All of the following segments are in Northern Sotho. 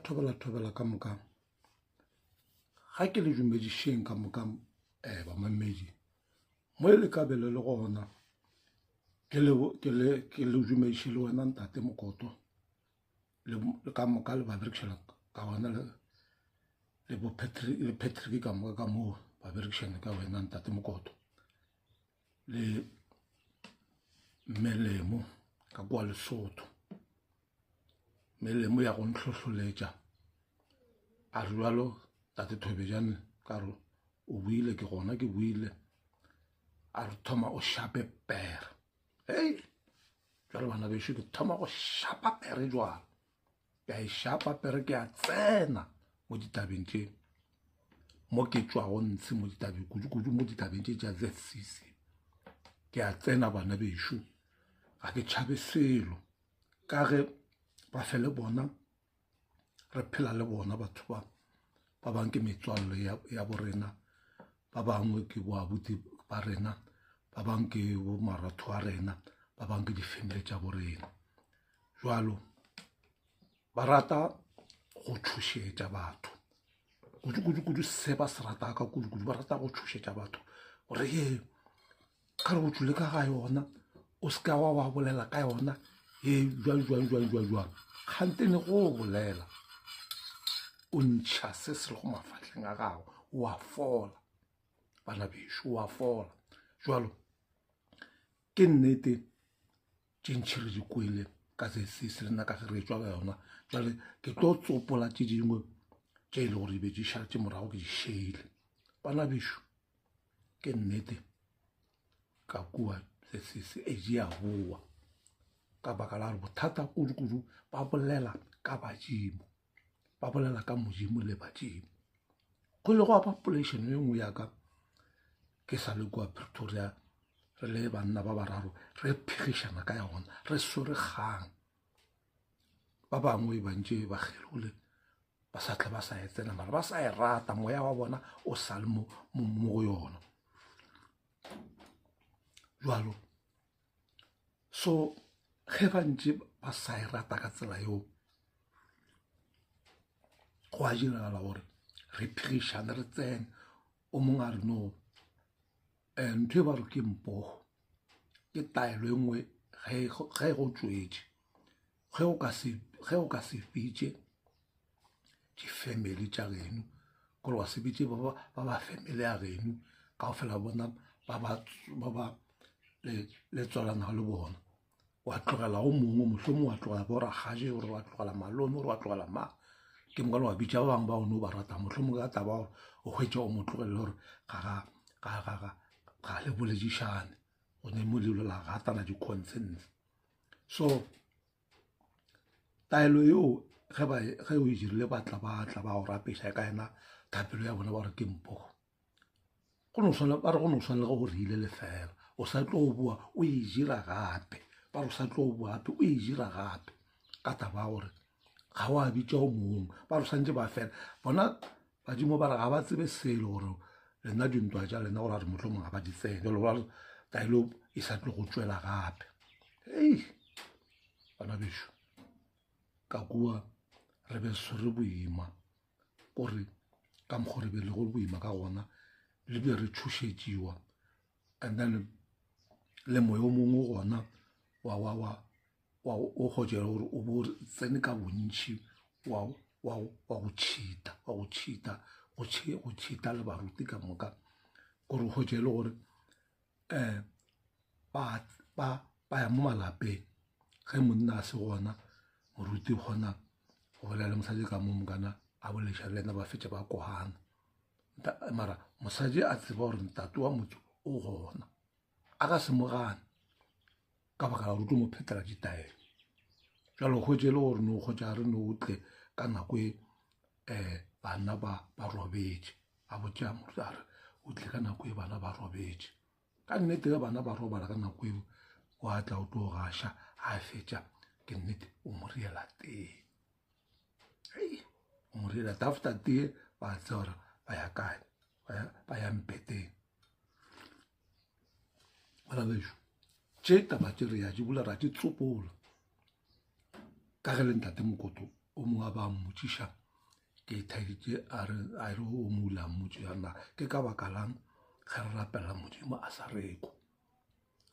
thobela ka moka ga ke le dumedišeng ka moka bamamedi mo e le kabelo le gona ke le dumediše le wena ntate Mokoto le ka moka le ba berekšana ka gona le bo Patrick ka moka ka moo ba berekšana ka wena ntate Mokoto le Melemo ka kwa Lesotho Melemo ya go ntlhohloletša a re bjalo tate Thobejane ka re o buile ke gona ke buile a re thoma o shape pere jwale bana bešo ke thoma go shapa pere jwalo ke a e shapa pere ke a tsena mo ditabeng tše mo ke tšwago ntshe mo ditabeng kudu mo ditabeng tše tša ZCC ke a tsena bana bešo ga ke tšhabe selo ka ge ba fele bona re phela le bona batho ba bangwe ke metswalle ya borena ba bangwe ke boabuti ba rena ba bangwe ke bo maratho a rena ba bangwe ke difamily tša borena jwalo ba rata go tšhošetša batho kudu se ba se rata ka kudu ba rata go tšhošetša batho gore ye ka re go tšwile ka ga yona o se ka wa bolela ka yona jwang kgantene go bolela o ntšha se se le go mafatlheng a gago o a fola bana bešo o a fola jwalo ke nnete tše ntšhi re di kwele ka se le nna ka ge re tšwa ka yona jwale ke tlo tsopola tše dingwe tše e le gore di be di šaletše morago ke di šeile bana bešo ke nnete ka kua se e di a boa ka baka la re bothata kudu ba bolela ka badimo ba bolela ka modimo le badimo go le go a population e nngwe yaka ke sa le kua Pretoria re le banna ba bararo re phegišana ka yona re swere kgang ba bangwe bantše ba kgelole ba sa tla ba sa e tsena mara ba sa e rata moya wa bona o sa le mo go yona jwalo so ge bantše ba sa e rata ka tsela yeo go a diragala gore re phegišane re tsene o mongwe a re no ntho e ba re ke mpogo ke taelo e nngwe ge go tšwetše ge o ka se bitše difamily tša geno kore wa se bitše ba ba family ya geno ka go fela bona ba ba le tswalana le bona wa tlogela o mongwe mohlomongwe wa tlogela boragaje gore wa tlogela malome gore wa tlogela ma ke mokale wa bitša ba bangwe ba one o ba rata mohlomongwe ka taba gore o hwetša o mo tlogelele gore ga le boledišane go ne mo lelo la gatana di-consents so taelo yeo ge o e dirile batla ba go rapeša ka ena thapelo ya bona ba re ke mpogo ba re go no swane le go riile lefela o sa tlo o bua o e dira gape ba re o sa tlo o bua gape o e dira gape ka taba gore ga o a bitša o mongwe ba re santse ba fela bona badimo ba re ga ba tsebe selo gore lena dintwa tša lena gore a re mohlomong ga ba di tsene jalo ba re taelo e sa tlo go tšwela gape bana bešo ka kua re be swere boima kore ka mokgo re be le go boima ka gona le be re tšhošetšiwa and then le moya o mongwe gona o kgotšela gore o bo tsene ka bontšhi wa go cheata le baruti ka moka gore o kgotše le gore ba ya mo malapeng ge monna a se gona moruti gona go bolela le mosadi ka mo mokana a boleša le ena ba fetša ba kohana mara mosadi a tseba gore ntate wa motho o gona a ka se mogane ka baka la gore o tlo mo phethela ditaelo jalo kgwetse le gore no kgotša re no otle ka nako e bana ba robetše a botša moruti a re o tle ka nako e bana ba robetše ka nnete ge bana ba robala ka nako eo o a tla o tlo gaša a fetša ke nnete o mo riela tee o mo riela tee after tee ba tse gore ba ya kae ba ya mpeteng bana bešo tše taba tše re ya di bula ra di tsopola ka ge le ntate Mokoto o mongwe ba mmotšiša ke ithaditše a re o mula mmotšišana ke ka baka lang ge re rapela modimo a sa reko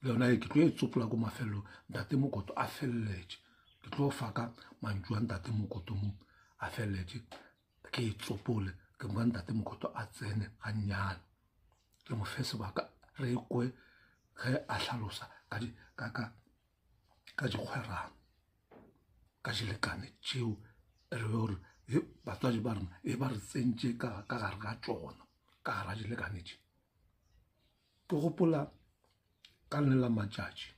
le yona ke tlo e tsopola ko mafelelong ntate Mokoto a feleletše ke tlo faka mantšu a ntate Mokoto mo a feleletše ke e tsopole ke moka ntate Mokoto a tsene gannyane ke mo fe sebaka re kwe ge a hlalosa ka dikgwerang ka dilekane tšeo re be gore batswadi ba rena e ba re tsentše ka gare ga tsona ka gare ga dilekane tše ke gopola ka lene la matšatši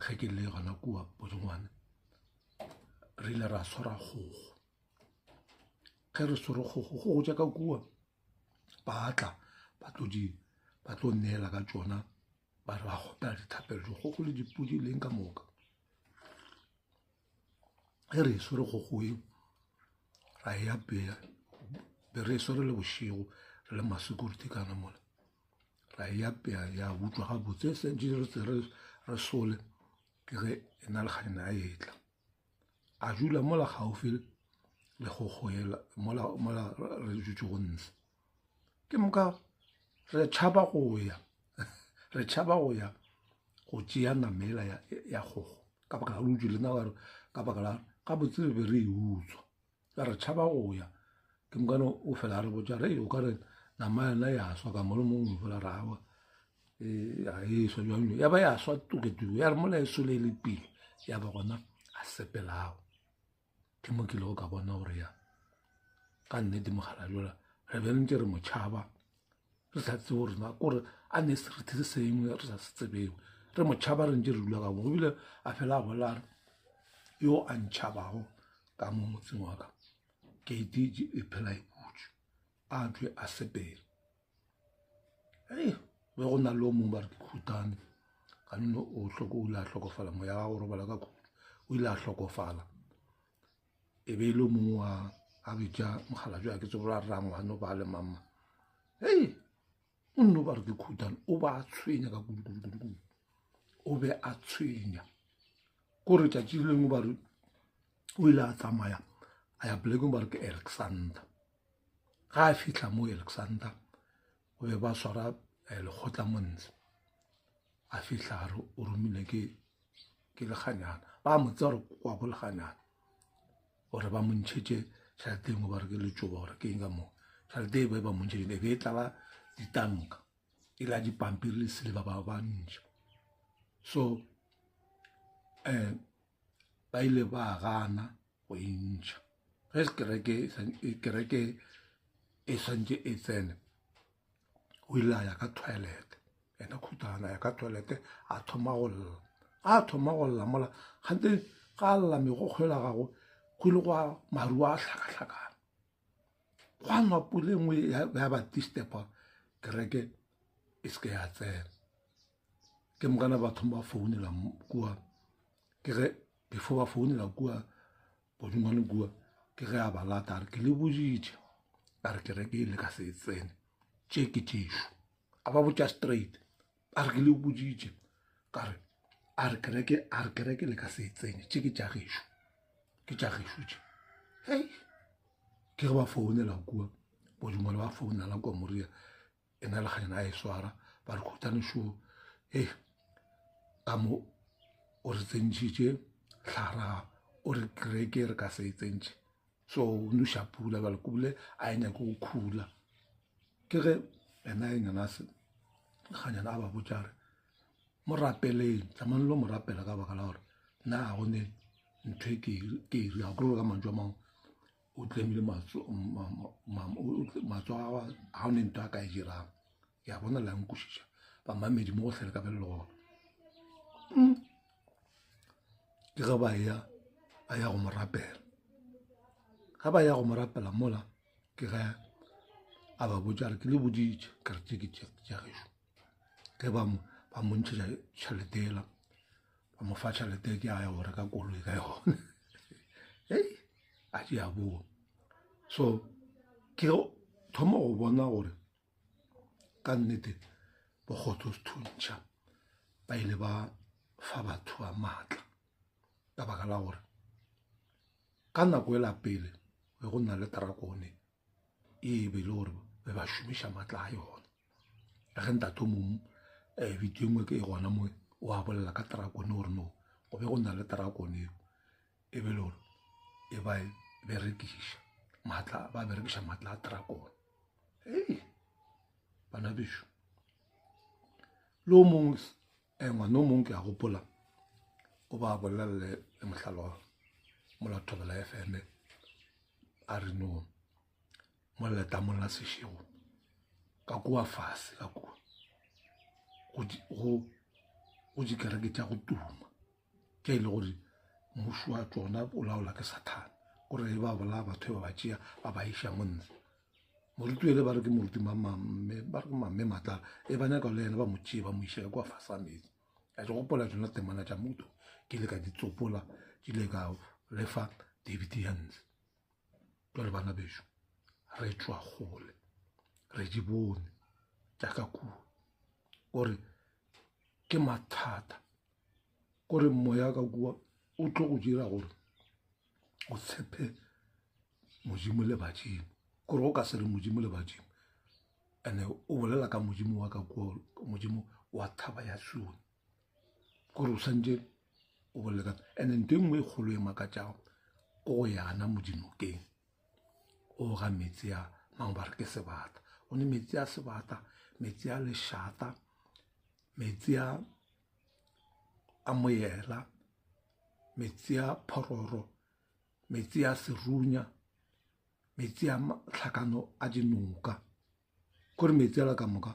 ge ke le gona kua Bodingwane re ile ra swara kgogo ge re swere kgogo tša ka kua ba tla ba tlo neela ka tšona ba re ba kgopela dithapelo dikgogo le dipudi leng ka moka ge re e swere kgogo eo ra e apeya be re e swere le bošego re le ma-security kana mola ra e apeya ya butswa gabotse e sentše re tse re sole ke ge e na le kganyana a etla a dula mola gaufi le kgogo ela mola re dutse go ntse ke moka re tšhaba go ya go tšea namela ya kgogo ka baka la utswe le nna ka baka la gabotse re be re e utswa ka re tšhaba go ya ke mokane o fela re botša re o ka re nama yona ya swa ka mo le mongwe fela rawa a e swa jang ya ba ya swa tuketuke ya re mola e sole le pele ya ba gona a sepelago ke mo ke lego ka bona gore ya ka nnete mogala jola re be ntse re motšhaba re sa tsebe gore na kore a ne serithi se sengwe re sa se tsebego re motšhaba re ntse re dula ka mo ebile a fela a bola re yo a ntšhabago ka mo motseng wa ka ke itse e phela e butse a tswe a sepele be go na le o mongwe ba re ke Khutane ka none o ile a hlokofala moya ga go robala ka kudu o ile a hlokofala e be ile mongwe a betša mogala jwa ke tsebora rrangwane ba le mama o nno ba re ke Khutane o ba a tshwenya ka kudu o be a tshwenya kore tšatši lengwe ba re o ile a tsamaya a ya polekeng ba re ke Alexander ga a fitlha mo Alexander o be ba swara lekgotla montse a fitlha a re o romile ke lekganyana ba mo tse gore kwa go lekganyana gore ba mo ntšhetše tšhelete engwe ba re ke letšoba gore ke eng ka moo tšhelete e ba mo ntšhetše e be e tlala ditanka e la dipampiri le sileba ba ntšha so ba ile ba gana go e ntšha ge kereke e swantše e tsene o ile a ya ka toilet ena Khutane a ya ka toilet a thoma go lla mola gante ga lla megokgo la gago go ile go maru a hlakahlakana go a nwa pule engwe ya ba distepa kereke e se ke ya tsena ke mokana ba thoma ba founela kua ke ge before ba founela kua Bodingwane kua ke ge a ba lata a re ke le boditše a re kereke ile ka se tsene tše ke tšešo a ba botša straight a re ke le boditše kare a re kereke le ka se tsene tše ke tša gešo tše hei ke ge ba founela kua Bodingwane ba founela kua moria e na le kganyana a e swara ba re Khutane šo ka mo o re tsentšhitše tlhara o re kereke re ka se tsentše so o nuša pula ba le kubule a e nyake go khula ke ge ena e nyana se kganyana a ba botša re mo rapeleng tsamane lo mo rapela ka baka la gore nna a gone ntho e ke e ria go ka mantšu a mangwe o tlemile matso a ga o ne ntho a ka e dirang ya bona la nkwešiša bamamedi mo go tlhele ka belelo gona ke ge ba ya go mo rapela ga ba ya go mo rapela mola ke ge a ba botša re ke le boditše ka re tše ke tša gešo ge ba mo ntšhetša tšhelete ela ba mo fa tšhelete ke a ya go reka koloi ka yone a di a boa so ke thoma go bona gore ka nnete bokgotho se thuntšha ba ile ba fa batho ba maatla ka baka la gore ka nako e la pele go nna le Taragone e be le gore be ba šomiša matla a yona ge ntate mongwe video engwe ke e gona mo o a bolela ka Taragone gore no go be go nna le Taragone e be le gore e ba berekiša matla ba berekiša matla a Taragone bana bešo le o mongwe ngwana o mongwe ke a gopola o ba bolela le mohlalo wa Molathobela FM a re no mo letamong la sešego ka kua fase ka kua go dikereke tša go tuma ke e le gore mmušo wa tsona o laola ke Sathane gore e ba bolaya batho ba ba tšea ba ba iša monne moruti ele ba re ke moruti mamme ba re ke mamme Matlala e ba nyaka le ena ba mo tšee ba mo iša kua fase a metsi a tse gopola tsona temana tša motho ke ile ka di tsopola ke ile ka lefa David Hans jwale bana bešo re tšwa kgole re di bone jaaka kua gore ke mathata gore moya ka kua o tlo go dira gore o tshepe Modimo le badimo gore o ka se re Modimo le badimo ene o bolela ka Modimo wa ka kua Modimo wa thaba ya Sione gore o santse o bolela ka ene nte nngwe e kgolo e makatšago ko go yana modinokeng o ga metsi a mang ba re ke sebata o ne metsi a sebata metsi a lešata metsi a moela metsi a phororo metsi a serunya metsi a tlhakano a dinoka kore metsi a la ka moka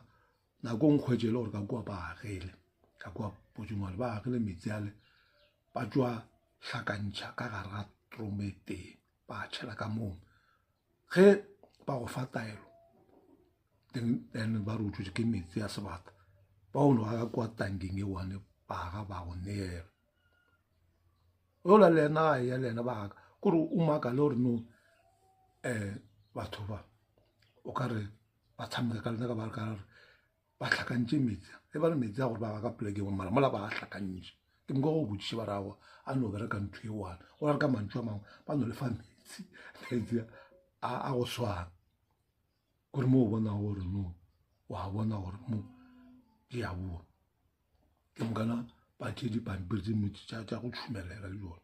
nako nkgwetse le gore ka kua ba agele ka kua Bojingwane ba agele metsi ale ba tswa hlakantšha ka gare ga tromete ba tšhela ka moo ge ba go fa taelo then ba re o tswetse ke metsi a sebata ba o no ga kua tankeng e one ba ga ba go neela ola le ena a ya le ena ba ga kore o maka le gore no batho ba o ka re ba tshameka ka lena ka ba re ka re ba hlakantše metsi e ba re metsi a gore ba ga ka poleke mara mola ba hlakantše ke mko go botšiše ba rago a no bereka ntho e one go ra re ka mantšu a mangwe ba no le fa metsi a go swana kore mo o bona gore no wa bona gore mo di a boa ke mokana ba tšee dipampiri tse metsi tša go tšhumelela le jone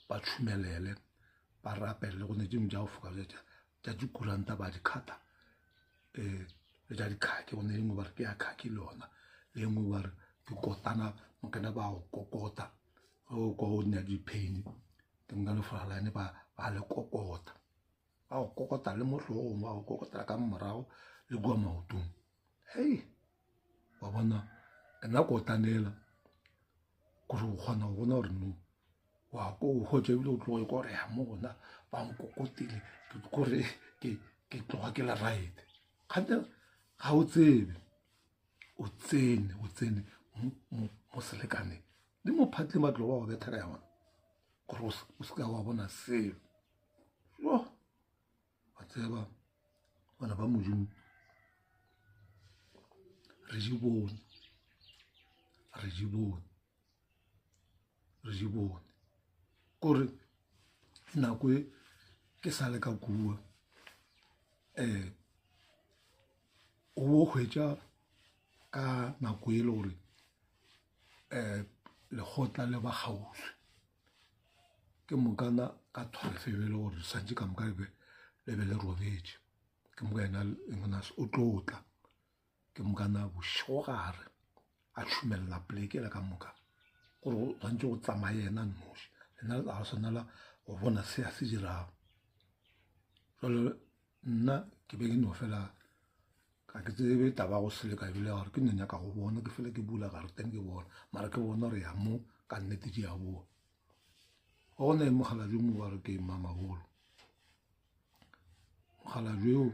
ba tšhumelele ba rapele go ne dingwe tša go foka tša dikuranta ba di khata le tša dikhaki go ne dingwe ba re ke ya khaki le yona le engwe ba re ke kotana mokena ba go kokota o go nna dipheni ke mokana fralane ba le kokota ba go kokota le mo hlogong ba go kokota ka morago le kua maotong hei wa bona nna kotanela gore o kgona go bona gore no wa ko o hotse ebile o tloge kore ya mo gona ba nkokotile kore ke tloga ke le right kgante ga o tsebe o tsene mo selekaneng le mo phatleng ba tlo ba go betha ka ya bona gore o se ka wa bona seo yo wa tseba bana ba Modimo re di bone kore nako e ke sa le ka kua o bo hwetša ka nako e le gore lekgotla le ba kgauswi ke mokana ka thwarefe be le gore santse ka moka le be le robetše ke moka ena engnas o tlotla ke mokana bošogare a tšhumelela polekela ka moka gore gantse go tsamaya yena noši lena ga tshwanela go bona se a se dirago jalo nna ke be ke no fela ka ke tsebe taba go sele ka ebile gore ke ne nyaka go bona ke fela ke bula gare teng ke bona mara ke bona gore ya mo ka nnete di a boa go ne mogalajo mo ba re ke Mamabolo mogalajo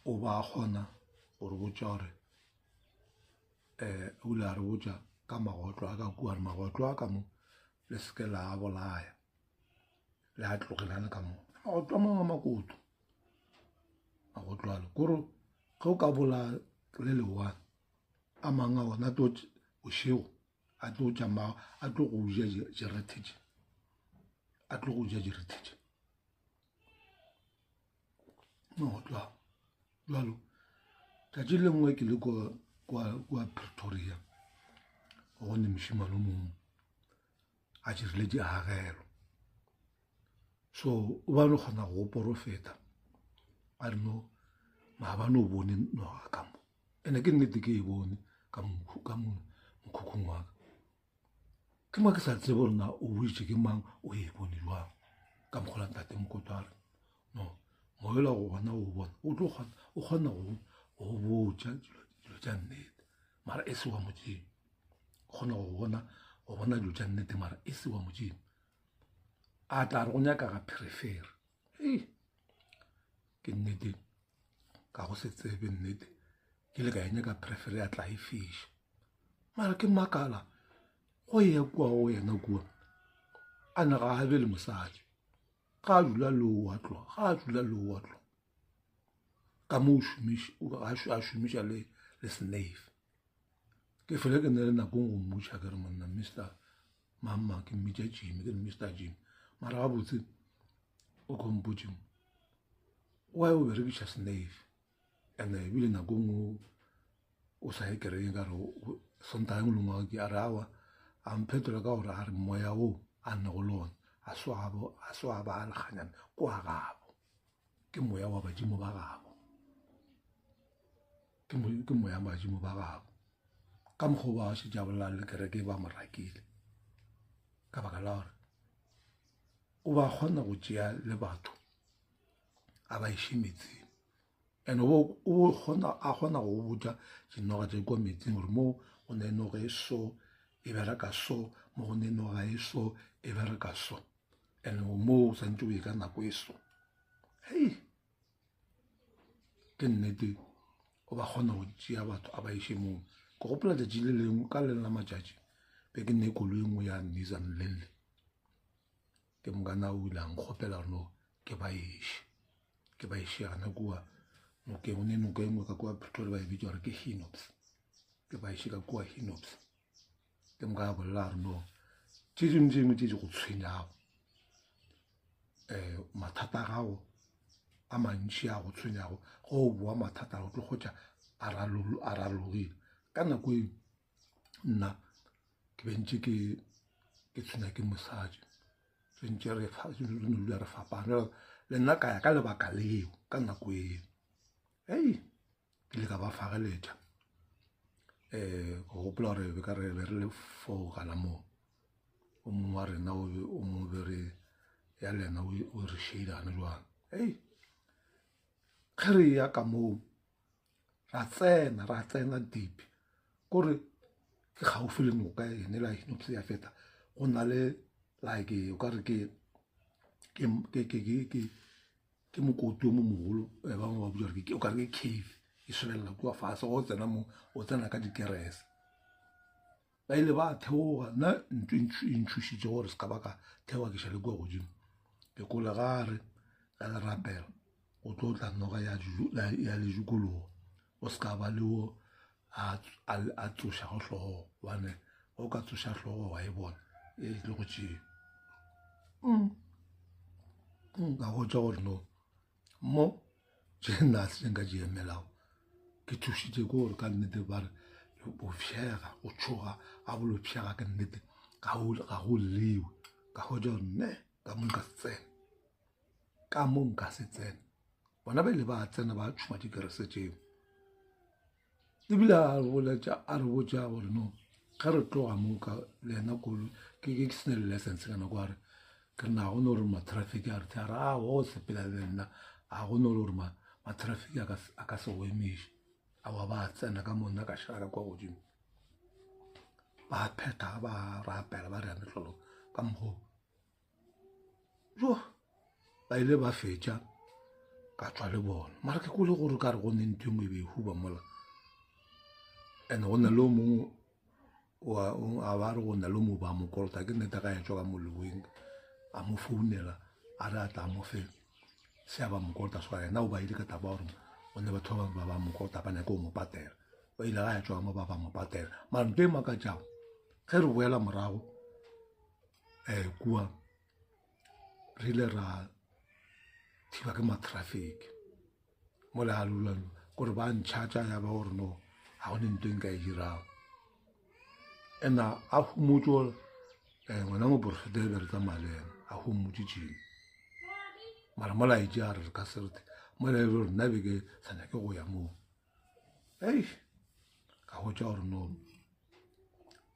o ba kgona gore botša gore o ile a re botša ka magotlo a ka kua re magotlo a ka mo le seke la a bolaya le a tlogelane ka mo magotlo a mangwe a makoto magotlo alo kore ge o ka bolaya le lewane a mangwe a ona bošego a tlo tšamago a tlo go ja jerethe a tlo go ja direthetše no jalo tšatši le nngwe ke le kwa Pretoria go ne mošimane mongwe a dirile diagelo so o ba no kgona go porofeta a re no maabane o bone noga ka mo ene ke nnete ke e bone ka mokhukhung wa ka ke mo ke sa tsebe gore na o buitše ke mang o e bone jwang ka mokgola ntate Mokotwana no moela go bona o bona o kgona go botša dilo tša nnete mara e se wa Modimo o kgona go bona dilo tša nnete mara e se wa Modimo a tla re go nyaka ga perifere ke nnete ka go se tsebe nnete ke le ka enya ka perifere ya tla e fiša mara ke makala go ye kwa go yena kua a ne ga a be le mosadi ga a dula leo wa tloga ga a dula leo wa tloga ka mo a šomiša le snave ke fele ke ne le nakong go mmotša ke re monna Mr Mama ke mmitša Jimmy ke re Mr Jimmy mara ga botse o kompotšeng why o berekiša snave and ebile nakong o sa e kereng ka re sontageng lengwaga ke a re awa a mphetola ka gore a re moya o a nne go lona a so a ba alaganyana kwa gabo ke moya wa badimo ba gabo ke moya wa badimo ba gabo ka mokgwa ba se ja bolela le kereke ba morakile ka baka la gore o ba kgona go tšea le batho a ba iše metsing and a kgona go botša dinoga tše kwa metsing gore mo go ne noga e so e bereka so mo go ne noga e so e bereka so and mo o santse o ye ka nako e so hei ke nnete o ba kgona go tšea batho a ba iše moo ke gopola tšatši le lengwe ka le la matšatši be ke nne koloi engwe ya Nissan Lele ke mokana o ile a nkgopela gore no ke ba iše gana kua nokeng o ne noka engwe ka kua Pretoria ba e bitša gore ke Hinops ke ba iše ka kua Hinops ke moka ya bolela gore no tše dingwe tše di go tshwenyago mathata a gago a mantši a go tshwenyago go o boa mathata go tlo kgotša a ralogile ka nako e nna ke bentše ke tshwenya ke mosadi tsentše re dula re fapane le nna ka ya ka lebaka leo ka nako eo hei ke le ka ba fageletša go gopola gore be ka re be re le four gana moo o mongwe wa rena o mongwe be re ya le ena o re šeidane jwang hei ge re ya ka moo ra tsena dipi kore ke gaufi le noka ene la Hinops ya feta go na le like o ka re ke mokoti o mo mogolo ba bangwe ba botša gore o ka re ke cave e swelela kua fase go tsena mo o tsena ka dikerese ba ile ba theoga nna e ntšhušitše gore se ka ba ka theoga ke šale kua godimo ke kole gare ga le rapela go tlo tla noga ya lejukologo o se ka ba leo a tsoša go hlogo bane o ka tsoša hlogo wa e bona e le go tšea ka gotša gore no mo tše nna se nka di emelago ke thušitše ke gore ka nnete ba re o pšhega o tšhoga a bolo pšhega ka nnete ga go lewe ka gotša gore ne ka mo nka se tsene bona ba ile ba tsena ba tšhuma dikerese tšeo ebile a re botša gore no ge re tloga mo ka le ena kolo ke sene le license kana kwa re ke na go no re ma-traffic a re the a re a go sepela le nna a go no le gore ma-traffic a ka se go emiše a wa ba tsena ka monna ka šala ka kwa godimo ba pheta ba rapela ba re ya metlolo ka mokgwa jo ba ile ba fetša ka tswa le bona mara ke kole gore ka re go ne ntho engwe e be e huba mola and go na le o mongwe a ba re go na le mo ba mo kolota ke nnete ga ya tswa ka moleweng a mo founela a re a tla mo fe se a ba mo kolota swa yena o ba ile ka taba gore o ne batho ba ba mo kolota ba ne ko mo patela ba ile ga ya tswa mo ba mo patela mara ntho e makatšago ge re boela morago kua re ile ra thiba ke ma-traffic mo le halulano kore ba ntšhatša ya ba gore no ga gone ntho e nka e dirang ena a humotse ngwana moporesente le be re tsamaya le ena a humotse tšene mara mola etse a re ka serete mola e re nna be ke sa nyake go ya moo ei ka hotša gore no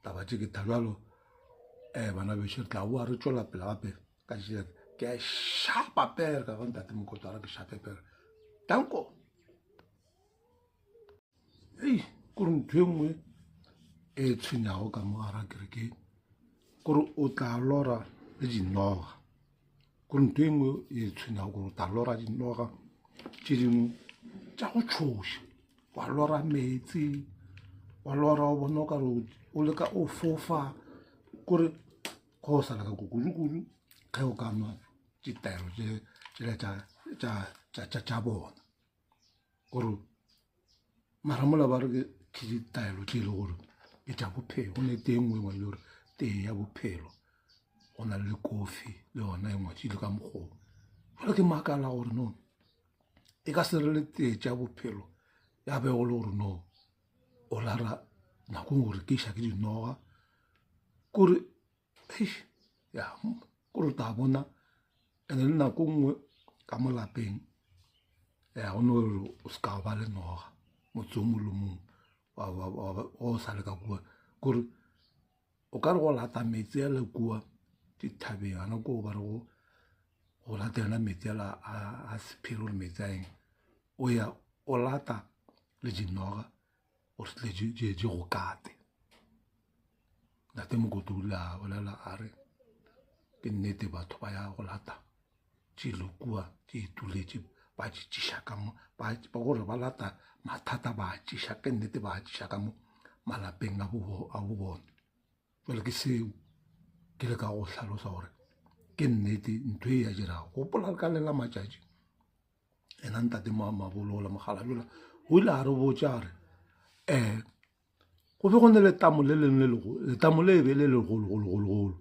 taba tše ke thabjalo bana bešo re tla boa re tšwela pele gape ka tšea ke a šapa pere ka gontate mokotara ke šape pere tanko ei kore ntho e nngwe e tshwenyago ka mo gara kerekeng kore o tla lora le dinoga kore ntho e nngwe e tshwenyago kore o tla lora dinoga tše dingwe tša go tšhoša wa lora metsi wa lora o bona o kare o leka o fofa kore go sala ka kukudu ge o ka nwa ditaelo tša bona kore maramola ba re ke ditaelo tše e le gore ke tša bophelo go ne teng ngwe ngwe le gore tee ya bophelo go na le kofi le yona e ngwatšile ka mokgono jale ke makala gore no e ka se re le tee tša bophelo ya be go le gore no o lara nakong gore ke iša ke dinoga kore ya kore ta bona ande le nako nngwe ka mo lapeng go ne gore o se ka ba le noga motse o molomong o sa le ka kua kore o ka re go lata metsi a le kua dithabeng ana ko ba re go latela metsi ala a sephiri gore metsi a eng o ya o lata le dinoga gore tle je go kate ntate mokotole a bolela a re ke nnete batho ba ya go lata tšelo kua tše ituletše ba tšeša ka mo ba gore ba lata mathata ba tšeša ke nnete ba tšeša ka mo malapeng a bo bona jale ke seo ke le ka go hlalosa gore ke nnete ntho e ya dirago gopola ka lela matšatši ena ntate mabolola mogala jola o ile a re botša a re go be go ne letamo le lengwe letamo le ebe le legologologologolo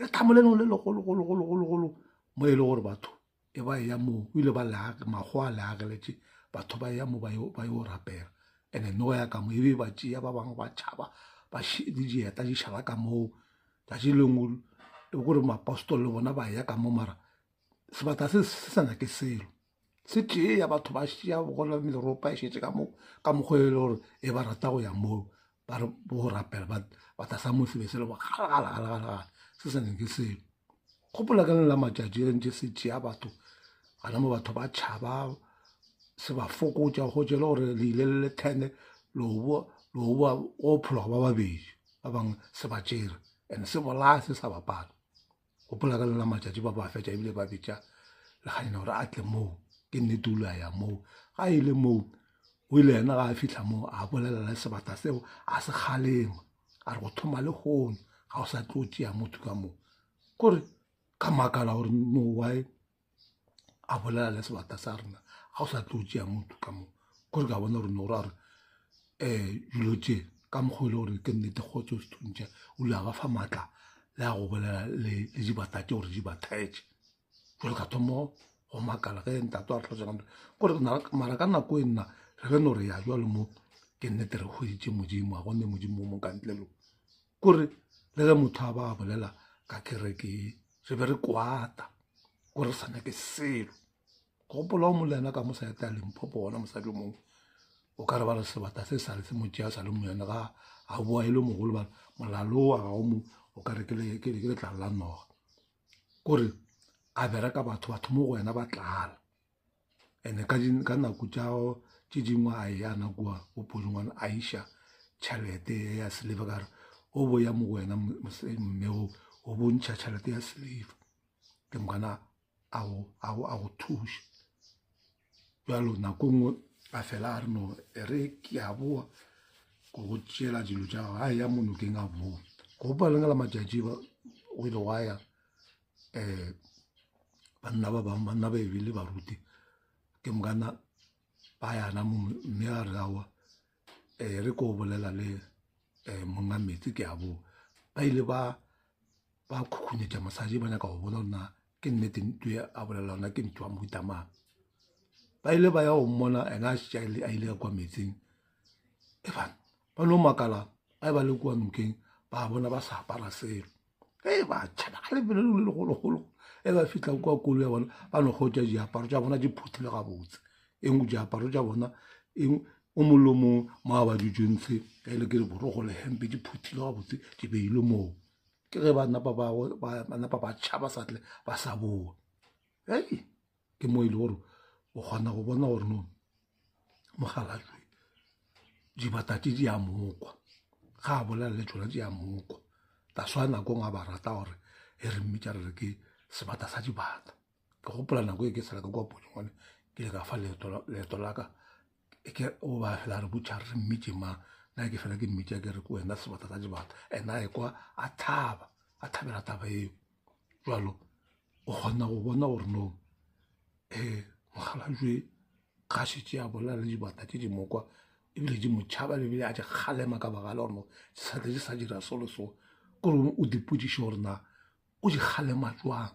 letamo le lengwe le legologologologolo mo e le gore batho e ba ya moo o ile ba mago a leageletše batho ba ya mo ba yo rapela ande no ya ka mo ebe ba tšea ba bangwe ba tšhaba ba dieta di šala ka moo tšatši lengwe e kore mapostolo le bona ba ya ka mo mara sebata se sa nyake selo se tšee ya batho ba šea bogola meropa e šetše ka mokgwa e le gore e ba rata go ya moo ba re bo rapela ba tasa mo sebe se le galagala se sa nyake selo kgopola ka lela matšatši e ntše se tšea batho gana mo batho ba tšhaba se ba fokotša go tšele gore le ile le le 10 lo boa o phologa ba babedi ba bangwe se ba tšere and se bolaya se sa bapala kgopola ka lela matšatši ba ba fetša ebile ba betša leganyena gore a tle moo ke nnete o le a ya moo ga e le moo o ile yena ga a fitlha moo a bolela le sebata seo a se kgalema a re go thoma le kgono ga o sa tlo tšea motho ka moo kore ka makala gore no why a bolela le sebata sa rena ga o sa tlo tšea motho ka moo kore ka bona gore no gore a re dilo tše ka mokgwa le gore ke nnete kgotse o se thuntša o ile a ba fa maatla le a go bolela le dibata tše gore di ba thaetše jale ka thomo go makala ge ntate a tlhotsega kore mara ka nako e nna re ge no re ya jwa le mo ke nnete re hweditše modimo a gonne modimo o mo kantlelo kore le ge motho a ba a bolela ka kereke re be re kwata kore re sa nyake selo gopola o molena ka mo sa eta Limpopo ona mosadi o mongwe o ka re ba re sebata se sa le se mo tšea sa le moyena ga a boa e le mogolo ba molalo a gago mo o ka re ke le tlala la noga kore a bereka batho mo go wena ba tlala ande ka nako tše dingwe a yana kua bopodingwane a iša tšhelete ya seliva kare o bo ya mo go wena mmeo o bontšha tšhelete ya seliva ke mokana a go thuša jalo nako nngwe a fela a re no re ke a boa go tšela dilo tša gago a ya monokeng a boa go paleng la matšatši o ile wa ya banna ba bangwe banna ba ebile baruti ke mokana ba yana mme a re awa re ko bolela le monga metsi ke a boa ba ile ba khukhunyetša mosadi ba nyaka go bona gore na ke nnete ntho a bolela ona ke ntho wa mohuta mang ba ile ba ya go mmona ena a ile ya kwa metsing evan ba no makala a ba le kwa nokeng ba bona ba sa apara selo ba tšhaba ga lebelo le legologolo ba fitlha kwa kolo ya bona ba no gotsa diaparo tša bona di phuthile gabotse engwe diaparo tša bona o mollo mo a ba dijentse ka ile ke re borogo le hempe di phuthile gabotse di beile moo ke ge ba napa ba tšhaba satle ba sa boa ke mo ile gore o kgona go bona gore no Mokgalajwe dibatati di a mokwa ga a bolela le tsona di a mokwa ta swana go nga ba rata gore e re mmitša re ke sebata sa dibata ke gopola nako e ke sela ka kwa Polokwane ke le ka fa leeto la ka ke o ba fela re botša re mmitše mang na ke fela ke mmitša ke re ke wena sebata sa dibata ena e kwa a thabela taba eo jalo o kgona go bona gore no Mokgalajwe ga šetše a bolela le dibata tše di mokwa ebile di motšhaba le bile a di kgalema ka baga le gore no di sa dira solo so kore o dipotšiše gore na o di kgalema jwang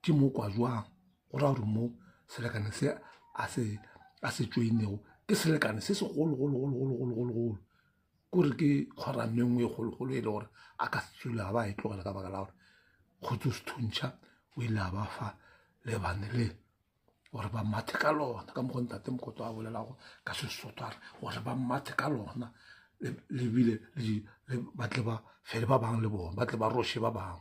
di mokwa jwang go ra gore mo selekane se a se tšoinego ke selekane se segologologologologologolo kore ke kgorano engwe e kgologolo e le gore a ka se tswile a ba e tlogela ka baka la gore kgotse o se thuntšha o ile a ba fa lebane le gore ba mathe ka lona ka mokgwa ntate Mokotwa a bolelago ka Sesotho a re gore ba mathe ka lona lebile batle ba fele ba bang le bona batle ba roše ba bang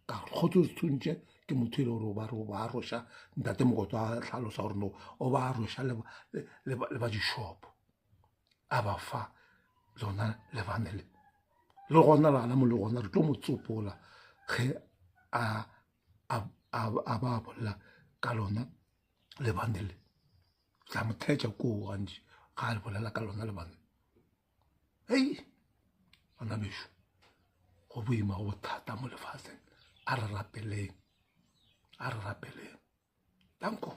ka kgotse o se thuntše ke motho e le gore ba re o ba roša ntate Mokotwa a tlhalosa gore no o ba roša le ba dishopo a ba fa lona lebane le gona lana mo le gona re tlo mo tsopola ge a ba bolela ka lona lebane le tla mo thetša koo gantši ga a le bolela ka lona lebane bana bešo go boima go bothata mo lefaseng a re rapeleng tanko